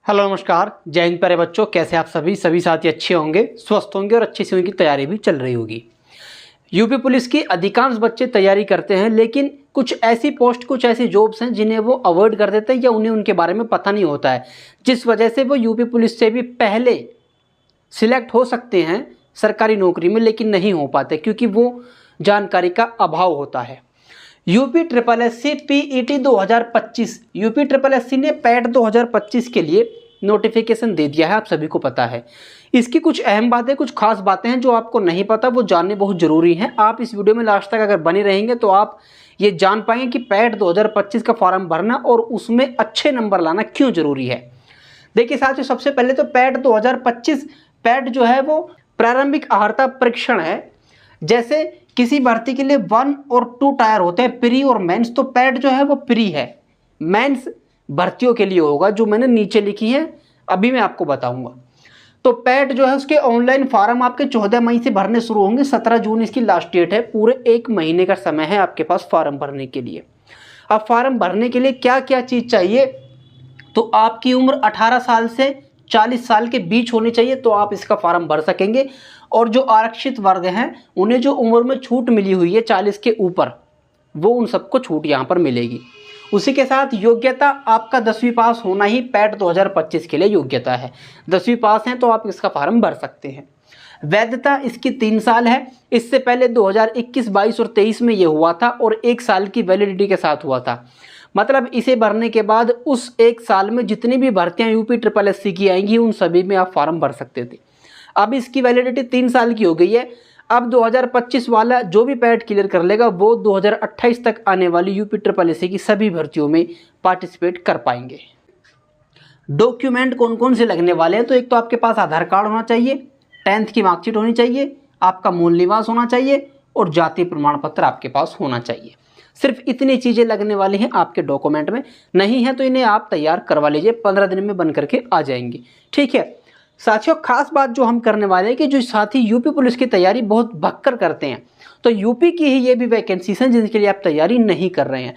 Hello नमस्कार, जय हिंद प्यारे बच्चों। कैसे आप सभी साथी अच्छे होंगे, स्वस्थ होंगे और अच्छे से उनकी तैयारी भी चल रही होगी। यूपी पुलिस की अधिकांश बच्चे तैयारी करते हैं, लेकिन कुछ ऐसी पोस्ट, कुछ ऐसी जॉब्स हैं जिन्हें वो अवॉइड कर देते हैं या उन्हें उनके बारे में पता नहीं होता है, जिस वजह से वो यूपी पुलिस से भी पहले सिलेक्ट हो सकते हैं सरकारी नौकरी में, लेकिन नहीं हो पाते क्योंकि वो जानकारी का अभाव होता है। UP triple SC PET 2025, UP triple SC ने पैट 2025 के लिए नोटिफिकेशन दे दिया है, आप सभी को पता है। इसकी कुछ अहम बातें, कुछ खास बातें हैं जो आपको नहीं पता, वो जानने बहुत ज़रूरी हैं। आप इस वीडियो में लास्ट तक अगर बने रहेंगे तो आप ये जान पाएंगे कि पैट 2025 का फॉर्म भरना और उसमें अच्छे नंबर लाना क्यों ज़रूरी है। देखिए साथियों, सबसे पहले तो पैट 2025, पैट जो है वो प्रारंभिक अर्हता परीक्षण है। जैसे किसी भर्ती के लिए 1 और 2 टायर होते हैं, प्री और मेंस, तो पैट जो है वो प्री है। मेंस भर्तियों के लिए होगा, जो मैंने नीचे लिखी है अभी मैं आपको बताऊंगा। तो पैट जो है उसके ऑनलाइन फॉर्म आपके 14 मई से भरने शुरू होंगे। 17 जून इसकी लास्ट डेट है। पूरे 1 महीने का समय है आपके पास फॉर्म भरने के लिए। अब फॉर्म भरने के लिए क्या क्या चीज़ चाहिए, तो आपकी उम्र 18 साल से 40 साल के बीच होनी चाहिए, तो आप इसका फॉर्म भर सकेंगे। और जो आरक्षित वर्ग हैं उन्हें जो उम्र में छूट मिली हुई है 40 के ऊपर, वो उन सबको छूट यहाँ पर मिलेगी। उसी के साथ योग्यता, आपका 10वीं पास होना ही पैट 2025 के लिए योग्यता है। 10वीं पास हैं तो आप इसका फॉर्म भर सकते हैं। वैधता इसकी 3 साल है। इससे पहले 2021, 22 और 23 में ये हुआ था और 1 साल की वैलिडिटी के साथ हुआ था। मतलब इसे भरने के बाद उस 1 साल में जितनी भी भर्तियां यूपी ट्रिपल एससी की आएंगी उन सभी में आप फॉर्म भर सकते थे। अब इसकी वैलिडिटी 3 साल की हो गई है। अब 2025 वाला जो भी पैट क्लियर कर लेगा वो 2028 तक आने वाली यूपी ट्रिपल एससी की सभी भर्तियों में पार्टिसिपेट कर पाएंगे। डॉक्यूमेंट कौन कौन से लगने वाले हैं, तो एक तो आपके पास आधार कार्ड होना चाहिए, 10th की मार्कशीट होनी चाहिए, आपका मूल निवास होना चाहिए और जातीय प्रमाण पत्र आपके पास होना चाहिए। सिर्फ इतनी चीज़ें लगने वाली हैं आपके डॉक्यूमेंट में। नहीं है तो इन्हें आप तैयार करवा लीजिए, 15 दिन में बन करके आ जाएंगी। ठीक है साथियों, खास बात जो हम करने वाले हैं कि जो साथी यूपी पुलिस की तैयारी बहुत भक्कर करते हैं, तो यूपी की ही ये भी वैकेंसीज हैं जिनके लिए आप तैयारी नहीं कर रहे हैं।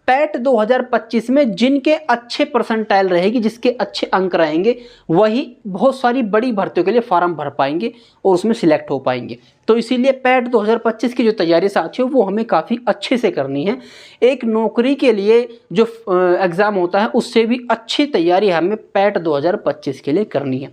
पैट 2025 में जिनके अच्छे परसेंटाइल रहेगी, जिसके अच्छे अंक रहेंगे, वही बहुत सारी बड़ी भर्तियों के लिए फॉर्म भर पाएंगे और उसमें सिलेक्ट हो पाएंगे। तो इसीलिए पैट 2025 की जो तैयारी साथियों वो हमें काफ़ी अच्छे से करनी है। एक नौकरी के लिए जो एग्ज़ाम होता है उससे भी अच्छी तैयारी हमें पैट 2025 के लिए करनी है।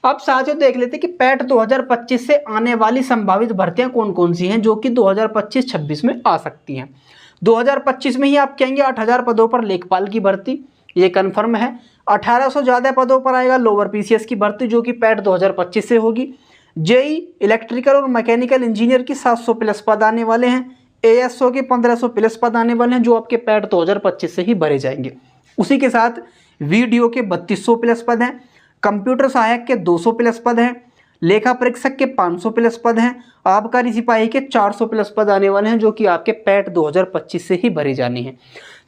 अब साथियों देख लेते हैं कि पैट 2025 से आने वाली संभावित भर्तियाँ कौन कौन सी हैं जो कि 2025-26 में आ सकती हैं। 2025 में ही आप कहेंगे 8000 पदों पर लेखपाल की भर्ती, ये कन्फर्म है। 1800 ज़्यादा पदों पर आएगा लोअर पीसीएस की भर्ती जो कि पैट 2025 से होगी। जेई इलेक्ट्रिकल और मैकेनिकल इंजीनियर की 700 प्लस पद आने वाले हैं। एएसओ के 1500 प्लस पद आने वाले हैं जो आपके पैट 2025 से ही भरे जाएंगे। उसी के साथ वीडियो के 3200 प्लस पद हैं, कंप्यूटर सहायक के 200 प्लस पद हैं, लेखा परीक्षक के 500 प्लस पद हैं, आबकारी सिपाही के 400 प्लस पद आने वाले हैं जो कि आपके पैट 2025 से ही भरी जानी है।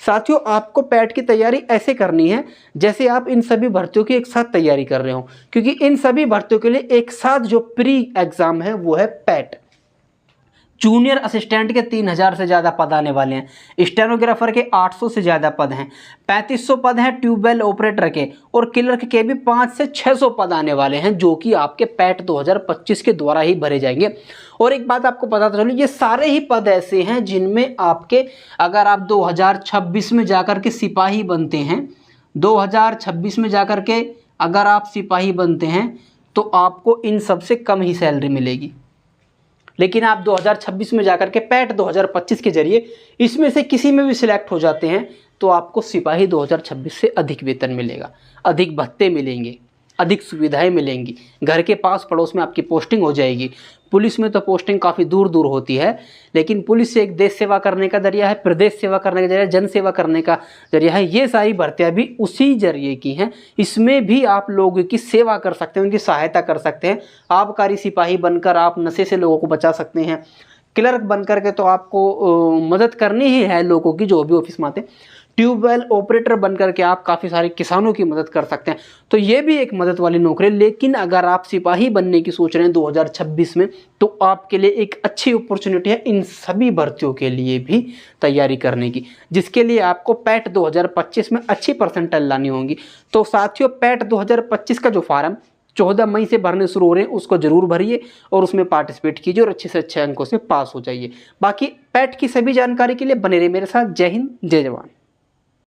साथियों आपको पैट की तैयारी ऐसे करनी है जैसे आप इन सभी भर्तियों की एक साथ तैयारी कर रहे हो, क्योंकि इन सभी भर्तियों के लिए एक साथ जो प्री एग्जाम है वो है पैट। जूनियर असिस्टेंट के 3000 से ज़्यादा पद आने वाले हैं, स्टेनोग्राफर के 800 से ज़्यादा पद हैं, 3500 पद हैं ट्यूबवेल ऑपरेटर के, और क्लर्क के भी 500 से 600 पद आने वाले हैं जो कि आपके पैट 2025 के द्वारा ही भरे जाएंगे। और एक बात आपको पता चलो, ये सारे ही पद ऐसे हैं जिनमें आपके, अगर आप 2026 में जाकर के सिपाही बनते हैं, 2026 में जाकर के अगर आप सिपाही बनते हैं तो आपको इन सबसे कम ही सैलरी मिलेगी। लेकिन आप 2026 में जाकर के पैट 2025 के जरिए इसमें से किसी में भी सिलेक्ट हो जाते हैं तो आपको सिपाही 2026 से अधिक वेतन मिलेगा, अधिक भत्ते मिलेंगे, अधिक सुविधाएं मिलेंगी, घर के पास पड़ोस में आपकी पोस्टिंग हो जाएगी। पुलिस में तो पोस्टिंग काफ़ी दूर दूर होती है, लेकिन पुलिस से एक देश सेवा करने का जरिया है, प्रदेश सेवा करने का जरिया, जन सेवा करने का जरिया है। ये सारी भर्तियां भी उसी जरिए की हैं। इसमें भी आप लोगों की सेवा कर सकते हैं, उनकी सहायता कर सकते हैं। आबकारी सिपाही बनकर आप नशे से लोगों को बचा सकते हैं। क्लर्क बनकर के तो आपको मदद करनी ही है लोगों की जो भी ऑफिस में आते हैं। ट्यूबवेल ऑपरेटर बनकर के आप काफ़ी सारे किसानों की मदद कर सकते हैं। तो ये भी एक मदद वाली नौकरी है। लेकिन अगर आप सिपाही बनने की सोच रहे हैं 2026 में, तो आपके लिए एक अच्छी अपॉर्चुनिटी है इन सभी भर्तियों के लिए भी तैयारी करने की, जिसके लिए आपको पैट 2025 में अच्छी परसेंटाइल लानी होगी। तो साथियों, पैट 2025 का जो फार्म 14 मई से भरने शुरू हो रहे हैं, उसको जरूर भरिए और उसमें पार्टिसिपेट कीजिए और अच्छे से अच्छे अंकों से पास हो जाइए। बाकी पैट की सभी जानकारी के लिए बने रहिए मेरे साथ। जय हिंद, जय जवान।